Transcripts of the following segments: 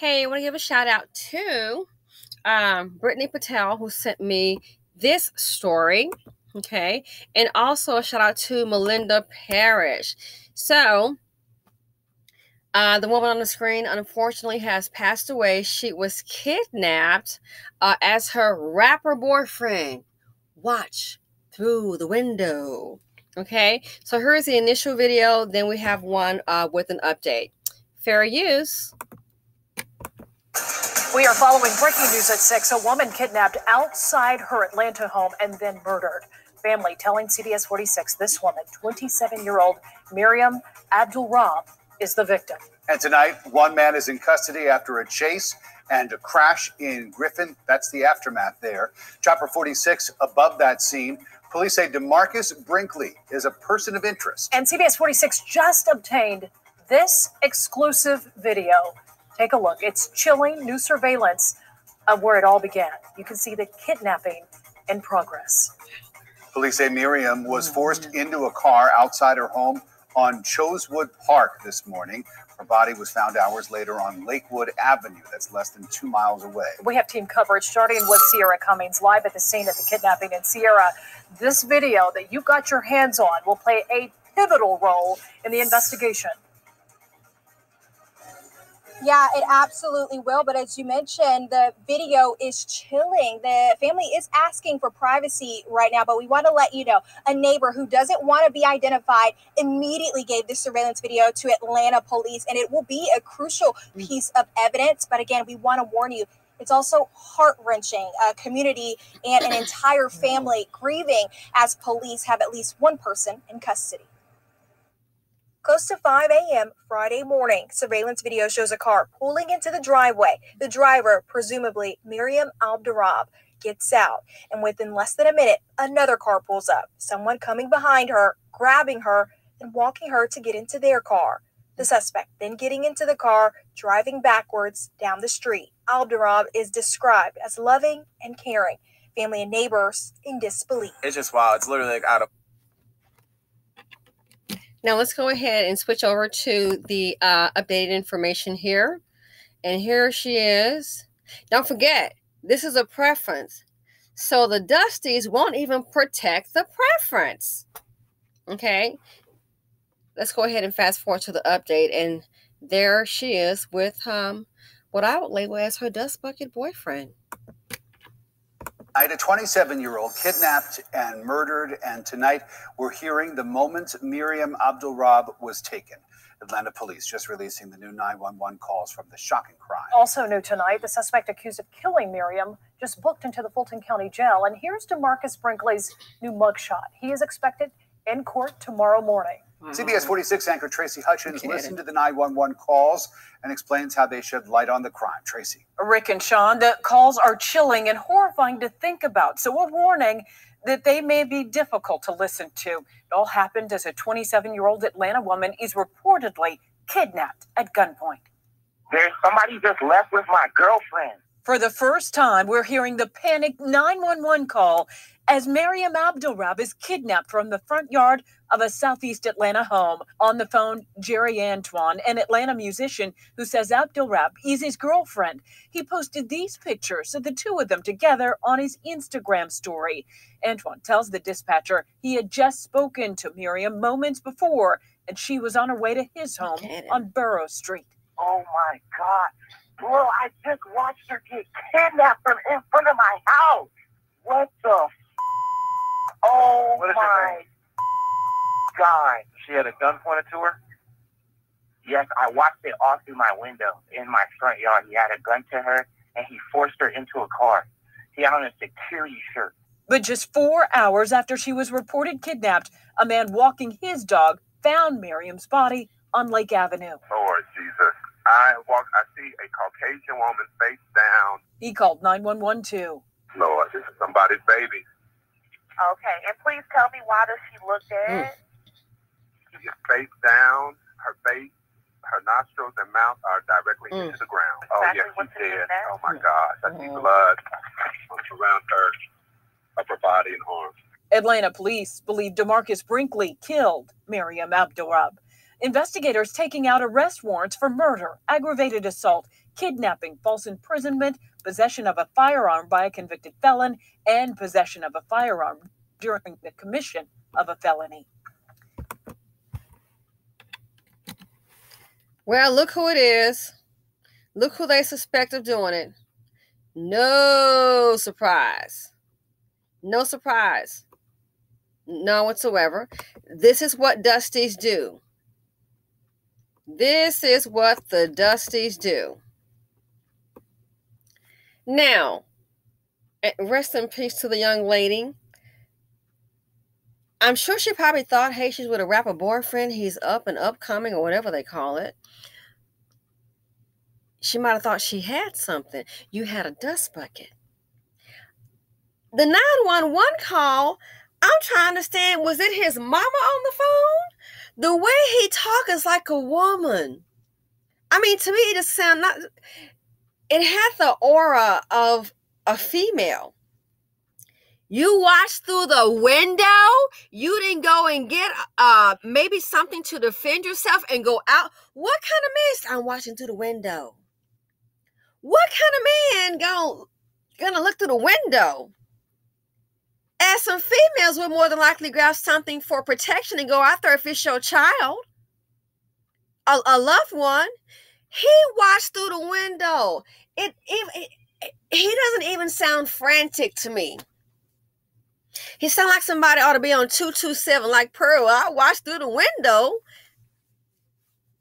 Hey, I want to give a shout out to Brittany Patel, who sent me this story. Okay. And also a shout out to Melinda Parrish. So, the woman on the screen unfortunately has passed away. She was kidnapped as her rapper boyfriend. Watch through the window. Okay. So here's the initial video. Then we have one with an update. Fair use. We are following breaking news at 6. A woman kidnapped outside her Atlanta home and then murdered. Family telling CBS 46 this woman, 27-year-old Miriam Abdul-Rab, is the victim. And tonight, one man is in custody after a chase and a crash in Griffin. That's the aftermath there. Chopper 46 above that scene. Police say DeMarcus Brinkley is a person of interest. And CBS 46 just obtained this exclusive video. Take a look. It's chilling new surveillance of where it all began. You can see the kidnapping in progress. Police say Miriam was forced into a car outside her home on Chosewood Park this morning. Her body was found hours later on Lakewood Avenue. That's less than 2 miles away. We have team coverage starting with Sierra Cummings live at the scene of the kidnapping. And Sierra, this video that you got your hands on will play a pivotal role in the investigation. Yeah, it absolutely will. But as you mentioned, the video is chilling. The family is asking for privacy right now, but we want to let you know a neighbor who doesn't want to be identified immediately gave this surveillance video to Atlanta police, and it will be a crucial piece of evidence. But again, we want to warn you, it's also heart-wrenching. A community and an entire family grieving as police have at least one person in custody. Close to 5 a.m. Friday morning, surveillance video shows a car pulling into the driveway. The driver, presumably Miriam Abdul-Rab, gets out. And within less than a minute, another car pulls up. Someone coming behind her, grabbing her, and walking her to get into their car. The suspect then getting into the car, driving backwards down the street. Abdul-Rab is described as loving and caring. Family and neighbors in disbelief. It's just wild. It's literally like out of... Now let's go ahead and switch over to the updated information here. And here she is. Don't forget, this is a preference. So the Dusties won't even protect the preference. Okay. Let's go ahead and fast forward to the update. And there she is with what I would label as her dust bucket boyfriend. A 27-year-old kidnapped and murdered, and tonight we're hearing the moment Miriam Abdul-Rab was taken. Atlanta police just releasing the new 911 calls from the shocking crime. Also new tonight, the suspect accused of killing Miriam just booked into the Fulton County Jail. And here's DeMarcus Brinkley's new mugshot. He is expected in court tomorrow morning. CBS 46 anchor Tracy Hutchins listened to the 911 calls and explains how they shed light on the crime. Tracy. Rick and Sean, the calls are chilling and horrifying to think about. So a warning that they may be difficult to listen to. It all happened as a 27-year-old Atlanta woman is reportedly kidnapped at gunpoint. There's somebody just left with my girlfriend. For the first time, we're hearing the panicked 911 call as Miriam Abdul-Rab is kidnapped from the front yard of a Southeast Atlanta home. On the phone, Jerry Antoine, an Atlanta musician who says Abdul-Rab is his girlfriend. He posted these pictures of the two of them together on his Instagram story. Antoine tells the dispatcher he had just spoken to Miriam moments before, and she was on her way to his home on Burrow Street. Oh my God. Bro, I just watched her get kidnapped from in front of my house. What the Oh my God. She had a gun pointed to her? Yes, I watched it all through my window in my front yard. He had a gun to her, and he forced her into a car. He had on a security shirt. But just 4 hours after she was reported kidnapped, a man walking his dog found Miriam's body on Lake Avenue. Lord Jesus. I see a Caucasian woman face down. He called 911 too. Lord, this is somebody's baby. Okay, and please tell me, why does she look dead? She is face down. Her face, her nostrils and mouth are directly into the ground. Oh, yes, she's dead. Oh, my gosh. I see blood around her upper body and arms. Atlanta police believe DeMarcus Brinkley killed Miriam Abdul-Rab. Investigators taking out arrest warrants for murder, aggravated assault, kidnapping, false imprisonment, possession of a firearm by a convicted felon, and possession of a firearm during the commission of a felony. Well, look who it is. Look who they suspect of doing it. No surprise. No surprise. None whatsoever. This is what Dusties do. This is what the Dusties do. Now, rest in peace to the young lady. I'm sure she probably thought, hey, she's with a rapper boyfriend. He's up and upcoming or whatever they call it. She might have thought she had something. You had a dust bucket. The 911 call, I'm trying to understand, was it his mama on the phone? The way he talks is like a woman. I mean, to me, it just sounds not... It had the aura of a female. You watched through the window? You didn't go and get maybe something to defend yourself and go out? What kind of man? I'm watching through the window. What kind of man gonna look through the window? As some females would more than likely grab something for protection and go out there if it's your child, a loved one. He watched through the window. He doesn't even sound frantic to me. He sounds like somebody ought to be on 227 like Pearl. I watched through the window.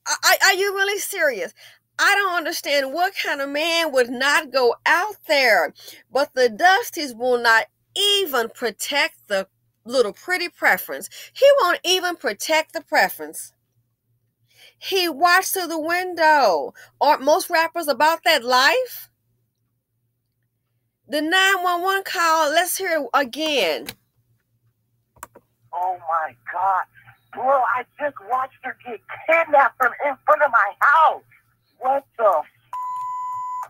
Are you really serious? I don't understand what kind of man would not go out there. But the Dusties will not even protect the little pretty preference. He won't even protect the preference. He watched through the window. Aren't most rappers about that life? The 911 call, let's hear it again. Oh my God. Bro, I just watched her get kidnapped from in front of my house. What the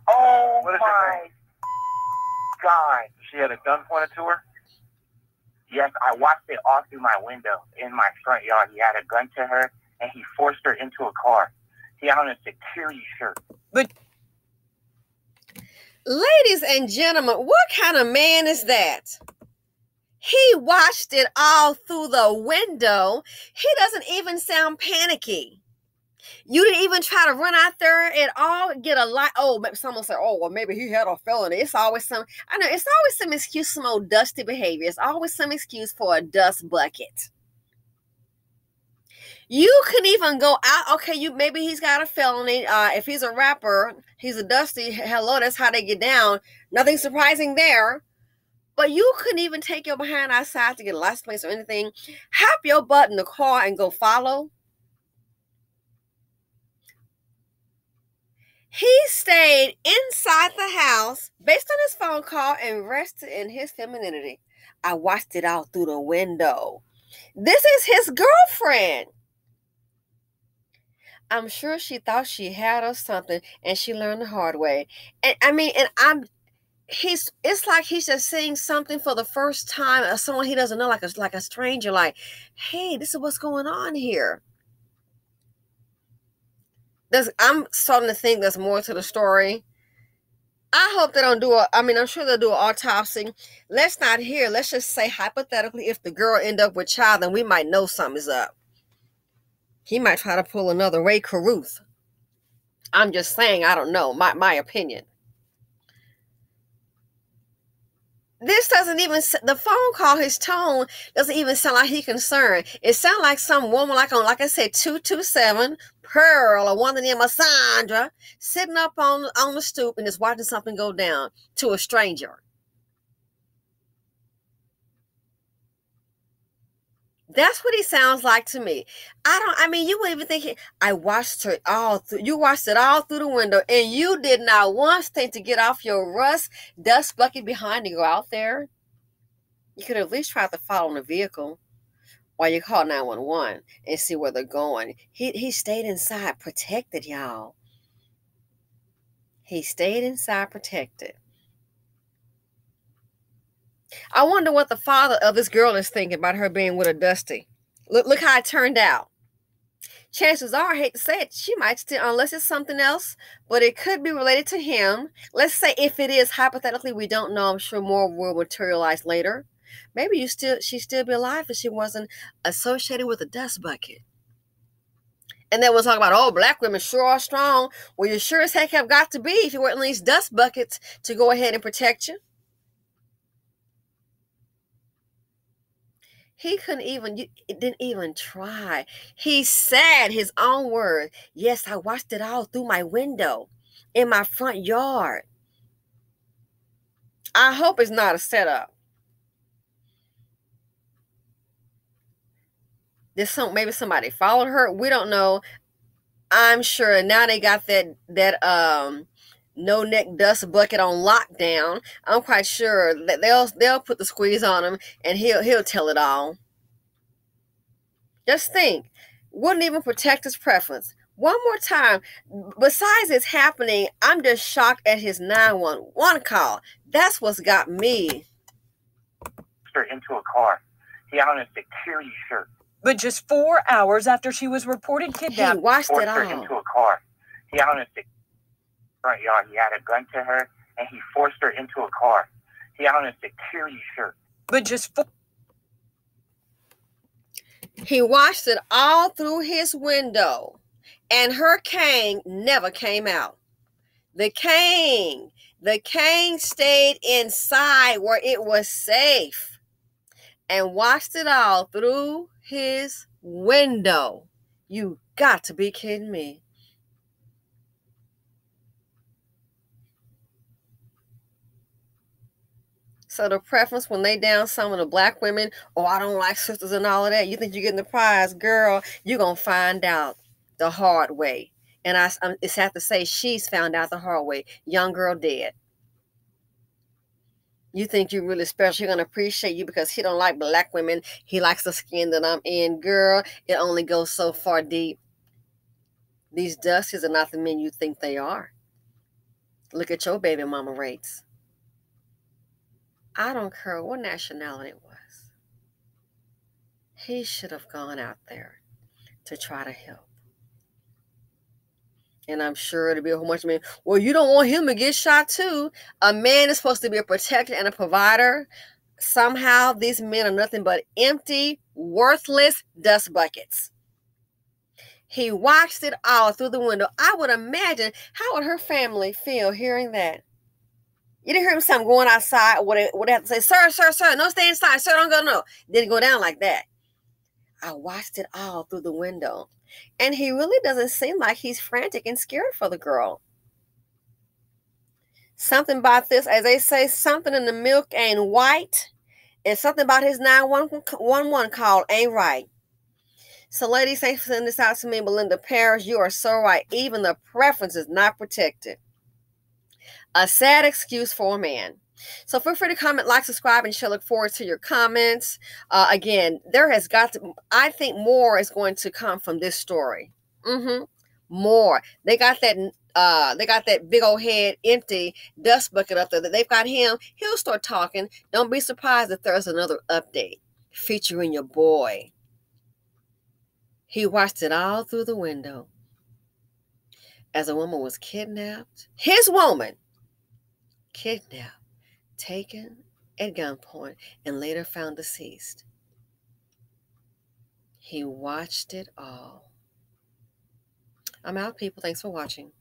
Oh my God. She had a gun pointed to her? Yes, I watched it all through my window in my front yard. He had a gun to her, and he forced her into a car. He had on a security shirt. But, ladies and gentlemen, what kind of man is that? He watched it all through the window. He doesn't even sound panicky. You didn't even try to run out there at all, get a light. Oh, someone said, oh, well, maybe he had a felony. It's always some, I know, it's always some excuse, some old dusty behavior. It's always some excuse for a dust bucket. You can even go out. Okay, maybe he's got a felony. If he's a rapper, he's a dusty. Hello, that's how they get down. Nothing surprising there. But you couldn't even take your behind outside to get a license plate or anything. Hop your butt in the car and go follow. He stayed inside the house based on his phone call and rested in his femininity. I watched it all through the window. This is his girlfriend. I'm sure she thought she had or something, and she learned the hard way. And I mean, it's like he's just saying something for the first time, or someone he doesn't know, like a stranger, like, hey, this is what's going on here. I'm starting to think there's more to the story. I hope they don't I'm sure they'll do an autopsy. Let's just say hypothetically, if the girl end up with child, then we might know something's up. He might try to pull another Ray Caruth. I'm just saying, I don't know, my opinion. This doesn't even, the phone call, his tone doesn't even sound like he's concerned. It sounds like some woman, like I said, 227, Pearl, or one of them, Sandra, sitting up on the stoop and just watching something go down to a stranger. That's what he sounds like to me. You wouldn't even think you watched it all through the window, and you did not once think to get off your dust bucket behind and go out there. You could at least try to follow the vehicle while you call 911 and see where they're going. He stayed inside protected, y'all. He stayed inside protected. I wonder what the father of this girl is thinking about her being with a dusty. Look how it turned out. chances are, I hate to say it, she might still, unless it's something else, but it could be related to him. Let's say if it is, hypothetically, we don't know. I'm sure more will materialize later. Maybe she'd still be alive if she wasn't associated with a dust bucket. And then we'll talk about, oh, black women sure are strong. Well, you sure as heck have got to be if you weren't these dust buckets to go ahead and protect you. He didn't even try. He said his own words. Yes, I watched it all through my window in my front yard. I hope it's not a setup. Maybe somebody followed her. We don't know. I'm sure now they got that no neck dust bucket on lockdown. I'm quite sure that they'll put the squeeze on him and he'll tell it all. Just think, wouldn't even protect his preference. One more time, besides it's happening, I'm just shocked at his 911 call. That's what's got me. Into a car. He had on a security shirt. But just 4 hours after she was reported kidnapped, he watched it all. Forced her into a car. He had on a front yard. He had a gun to her, and he forced her into a car. He had on a security shirt. But just he watched it all through his window, and her cane never came out. The cane stayed inside where it was safe and watched it all through his window. You got to be kidding me. So the preference when they down some of the black women, oh, I don't like sisters and all of that. You think you're getting the prize, girl? You're going to find out the hard way. And it's sad to say she's found out the hard way. Young girl dead. You think you're really special. You're going to appreciate you because he don't like black women. He likes the skin that I'm in. Girl, it only goes so far deep. These dusties are not the men you think they are. Look at your baby mama rates. I don't care what nationality it was. He should have gone out there to try to help. And I'm sure it'll be a whole bunch of men. Well, you don't want him to get shot too. A man is supposed to be a protector and a provider. Somehow these men are nothing but empty, worthless dust buckets. He watched it all through the window. I would imagine, how would her family feel hearing that? You didn't hear him something going outside. Would they have to say, sir, no, stay inside. Sir, don't go, no. Didn't go down like that. I watched it all through the window. And he really doesn't seem like he's frantic and scared for the girl. Something about this, as they say, something in the milk ain't white. And something about his 911 call ain't right. So ladies, thanks for sending this out to me, Melinda Parrish. You are so right. Even the preference is not protected. A sad excuse for a man. So feel free to comment, like, subscribe, and share. Look forward to your comments. Again, there has got to, I think more is going to come from this story. More. They got that big old head empty dust bucket up there that they've got him. He'll start talking. Don't be surprised if there's another update featuring your boy. He watched it all through the window as a woman was kidnapped. His woman kidnapped, taken at gunpoint, and later found deceased. He watched it all. I'm out, people. Thanks for watching.